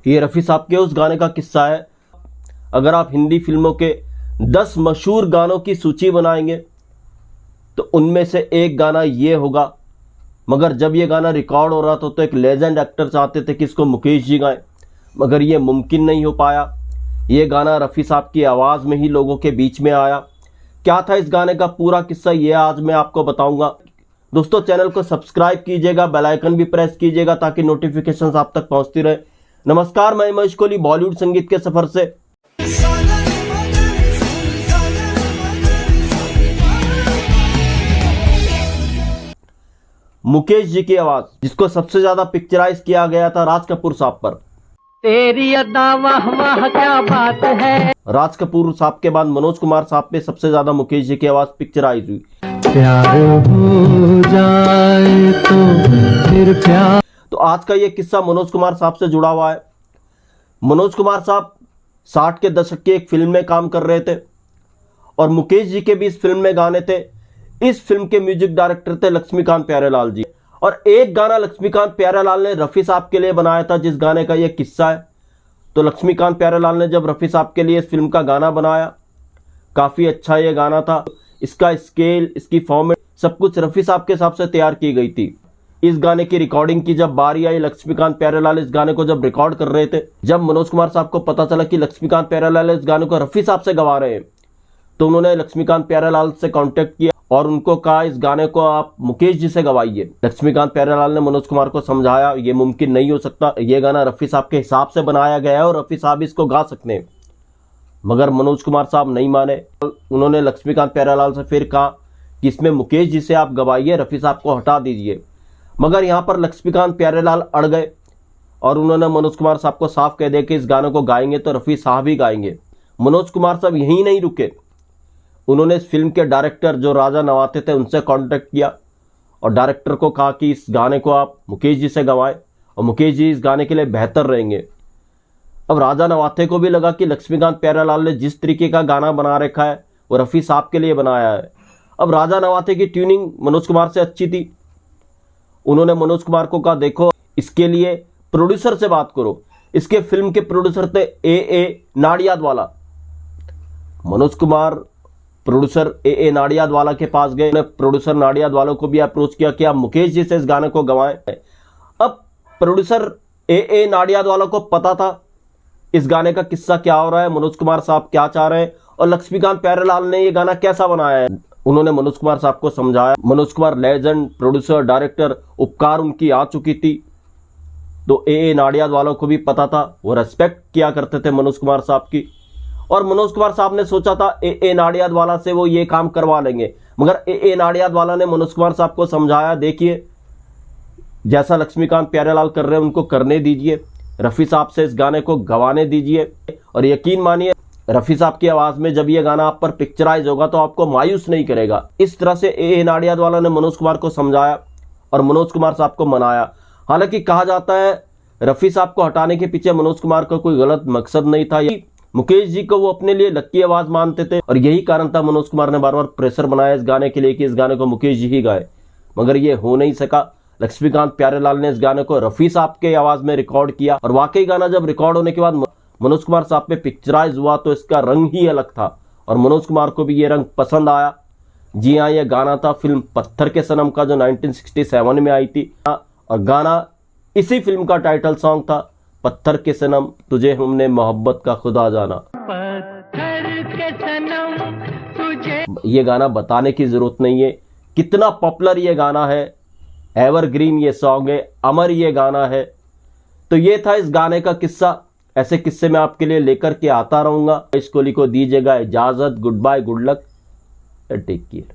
ये रफ़ी साहब के उस गाने का किस्सा है। अगर आप हिंदी फिल्मों के 10 मशहूर गानों की सूची बनाएंगे तो उनमें से एक गाना ये होगा। मगर जब ये गाना रिकॉर्ड हो रहा था तो एक लेजेंड एक्टर चाहते थे कि इसको मुकेश जी गाएं, मगर ये मुमकिन नहीं हो पाया। ये गाना रफ़ी साहब की आवाज़ में ही लोगों के बीच में आया। क्या था इस गाने का पूरा किस्सा, ये आज मैं आपको बताऊंगा। दोस्तों, चैनल को सब्सक्राइब कीजिएगा, बेल आइकन भी प्रेस कीजिएगा ताकि नोटिफिकेशंस आप तक पहुंचती रहे। नमस्कार, मैं महेश कोहली बॉलीवुड संगीत के सफर से। मुकेश जी की आवाज, जिसको सबसे ज्यादा पिक्चराइज किया गया था राज कपूर साहब पर। तेरी अदा वाह वाह क्या बात है। राज कपूर साहब के बाद मनोज कुमार साहब पे सबसे ज्यादा मुकेश जी की आवाज पिक्चराइज हुई। प्यार हो जाए तो फिर प्यार। तो आज का ये किस्सा मनोज कुमार साहब से जुड़ा हुआ है। मनोज कुमार साहब 60 के दशक की एक फिल्म में काम कर रहे थे और मुकेश जी के भी इस फिल्म में गाने थे। इस फिल्म के म्यूजिक डायरेक्टर थे लक्ष्मीकांत प्यारेलाल जी, और एक गाना लक्ष्मीकांत प्यारेलाल ने रफ़ी साहब के लिए बनाया था, जिस गाने का ये किस्सा है। तो लक्ष्मीकांत प्यारेलाल ने जब रफ़ी साहब के लिए इस फिल्म का गाना बनाया, काफ़ी अच्छा ये गाना था। इसका स्केल, इसकी फॉर्मेट, सब कुछ रफ़ी साहब के हिसाब से तैयार की गई थी। इस गाने की रिकॉर्डिंग की जब बारी आई, लक्ष्मीकांत प्यारेलाल इस गाने को जब रिकॉर्ड कर रहे थे, जब मनोज कुमार साहब को पता चला कि लक्ष्मीकांत प्यारेलाल इस गाने को रफ़ी साहब से गवा रहे हैं, तो उन्होंने लक्ष्मीकांत प्यारेलाल से कांटेक्ट किया और उनको कहा इस गाने को आप मुकेश जी से गवाइए। लक्ष्मीकांत प्यारेलाल ने मनोज कुमार को समझाया ये मुमकिन नहीं हो सकता, ये गाना रफ़ी साहब के हिसाब से बनाया गया है और रफ़ी साहब इसको गा सकते हैं। मगर मनोज कुमार साहब नहीं माने। उन्होंने लक्ष्मीकांत प्यारेलाल से फिर कहा कि इसमें मुकेश जी से आप गवाइए, रफ़ी साहब को हटा दीजिए। मगर यहाँ पर लक्ष्मीकांत प्यारेलाल अड़ गए और उन्होंने मनोज कुमार साहब को साफ कह दिया कि इस गाने को गाएंगे तो रफ़ी साहब ही गाएंगे। मनोज कुमार साहब यहीं नहीं रुके, उन्होंने इस फिल्म के डायरेक्टर जो राजा नवाते थे उनसे कांटेक्ट किया और डायरेक्टर को कहा कि इस गाने को आप मुकेश जी से गवाएं और मुकेश जी इस गाने के लिए बेहतर रहेंगे। अब राजा नवाते को भी लगा कि लक्ष्मीकांत प्यारेलाल ने जिस तरीके का गाना बना रखा है वो रफ़ी साहब के लिए बनाया है। अब राजा नवाते की ट्यूनिंग मनोज कुमार से अच्छी थी। उन्होंने मनोज कुमार को कहा देखो, इसके लिए प्रोड्यूसर से बात करो। इसके फिल्म के प्रोड्यूसर थे ए नाडियादवाला। मनोज कुमार प्रोड्यूसर ए नाडियादवाला के पास गए। प्रोड्यूसर नाडियादवाला को भी अप्रोच किया कि आप मुकेश जी से इस गाने को गवाएं। अब प्रोड्यूसर ए नाडियादवाला को पता था इस गाने का किस्सा क्या हो रहा है, मनोज कुमार साहब क्या चाह रहे हैं और लक्ष्मीकांत प्यारेलाल ने ये गाना कैसा बनाया है। उन्होंने मनोज कुमार साहब को समझाया। Manoj Kumar legend producer director, उपकार उनकी आ चुकी थी, तो ए नाडियादवाला को भी पता था, वो रेस्पेक्ट किया करते थे मनोज कुमार साहब की। और मनोज कुमार साहब ने सोचा था ए नाडियादवाला से वो ये काम करवा लेंगे। मगर ए नाडियादवाला ने मनोज कुमार साहब को समझाया, देखिए जैसा लक्ष्मीकांत प्यारेलाल कर रहे हैं उनको करने दीजिए, रफ़ी साहब से इस गाने को गवाने दीजिए। और यकीन मानिए रफ़ी साहब की आवाज़ में जब ये गाना आप पर पिक्चराइज होगा तो आपको मायूस नहीं करेगा। इस तरह से ए नाडियादवाला ने मनोज कुमार को समझाया और मनोज कुमार साहब को मनाया। हालांकि कहा जाता है रफ़ी साहब को हटाने के पीछे मनोज कुमार का कोई गलत मकसद नहीं था। मुकेश जी को वो अपने लिए लक्की आवाज़ मानते थे और यही कारण था मनोज कुमार ने बार बार प्रेशर बनाया इस गाने के लिए कि इस गाने को मुकेश जी ही गाए। मगर ये हो नहीं सका। लक्ष्मीकांत प्यारेलाल ने इस गाने को रफ़ी साहब के आवाज़ में रिकॉर्ड किया और वाकई गाना जब रिकॉर्ड होने के बाद मनोज कुमार साहब पे पिक्चराइज हुआ तो इसका रंग ही अलग था और मनोज कुमार को भी ये रंग पसंद आया। जी हाँ, ये गाना था फिल्म पत्थर के सनम का, जो 1967 में आई थी। और गाना इसी फिल्म का टाइटल सॉन्ग था, पत्थर के सनम तुझे हमने मोहब्बत का खुदा जाना। पत्थर के सनम तुझे। ये गाना बताने की जरूरत नहीं है कितना पॉपुलर ये गाना है, एवरग्रीन ये सॉन्ग है, अमर ये गाना है। तो ये था इस गाने का किस्सा। ऐसे किस्से मैं आपके लिए लेकर के आता रहूंगा। महेश कोहली को दीजिएगा इजाजत। Goodbye, good luck, take care.